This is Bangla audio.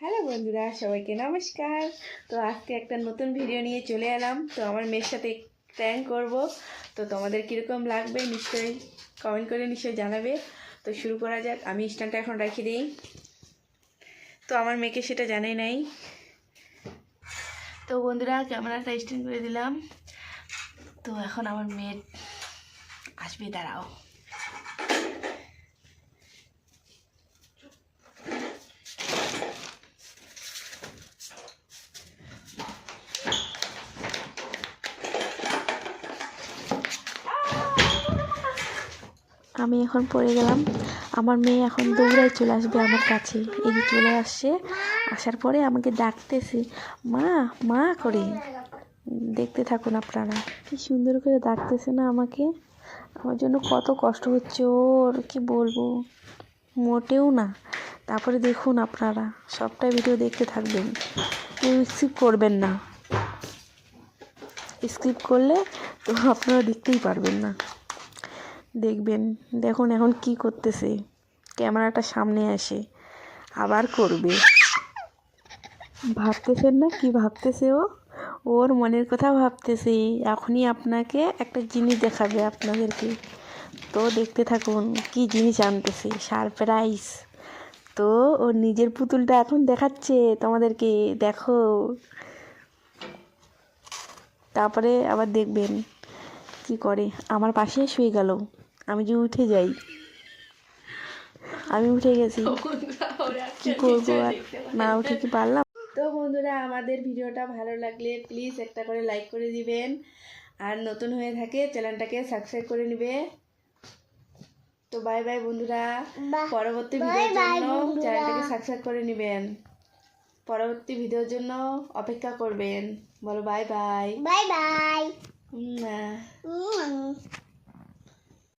হ্যালো বন্ধুরা, সবাইকে নমস্কার। তো আজকে একটা নতুন ভিডিও নিয়ে চলে এলাম। তো আমার মেয়ের সাথে প্র্যাঙ্ক করব। তো তোমাদের কীরকম লাগবে নিশ্চয়ই কমেন্ট করে নিশ্চয়ই জানাবে। তো শুরু করা যাক। আমি স্ট্যান্ডটা এখন রেখে দিই। তো আমার মেয়েকে সেটা জানাই নাই। তো বন্ধুরা, ক্যামেরাটা স্ট্যান্ড করে দিলাম। তো এখন আমার মেয়ে আসবে, দাঁড়াও। আমি এখন পড়ে গেলাম। আমার মেয়ে এখন দৌড়ায় চলে আসবে আমার কাছে। এই যে চলে আসছে, আসার পরে আমাকে ডাকতেছে মা মা করে। দেখতে থাকুন আপনারা, কি সুন্দর করে ডাকতেছে না আমাকে। আমার জন্য কত কষ্ট হচ্ছে ওর, কি বলবো, মোটেও না। তারপরে দেখুন আপনারা, সবটা ভিডিও দেখতে থাকবেন, কেউ স্কিপ করবেন না। স্কিপ করলে তো আপনারা দেখতেই পারবেন না। দেখবেন, দেখুন এখন কি করতেছে। ক্যামেরাটা সামনে আসে আবার করবে। ভাবতেছেন না কি ভাবতেছে ও? ওর মনের কথা ভাবতেছে। এখনই আপনাকে একটা জিনিস দেখাবে আপনাদেরকে। তো দেখতে থাকুন কি জিনিস আনতেছে, সারপ্রাইজ। তো ওর নিজের পুতুলটা এখন দেখাচ্ছে তোমাদেরকে, দেখো। তারপরে আবার দেখবেন কি করে। আমার পাশে শুয়ে গেল, আমি যে উঠে যাই। আমি উঠে গেছি, কি করবো আর, না উঠে কি পারলাম। তো বন্ধুরা, আমাদের ভিডিওটা ভালো লাগলে প্লিজ একটা করে লাইক করে দিবেন। আর নতুন হয়ে থাকে চ্যানেলটাকে সাবস্ক্রাইব করে নেবে। তো বাই বাই বন্ধুরা। পরবর্তী ভিডিওর জন্য চ্যানেলটাকে সাবস্ক্রাইব করে নেবেন। পরবর্তী ভিডিওর জন্য অপেক্ষা করবেন। বলো বাই বাই। Bye bye.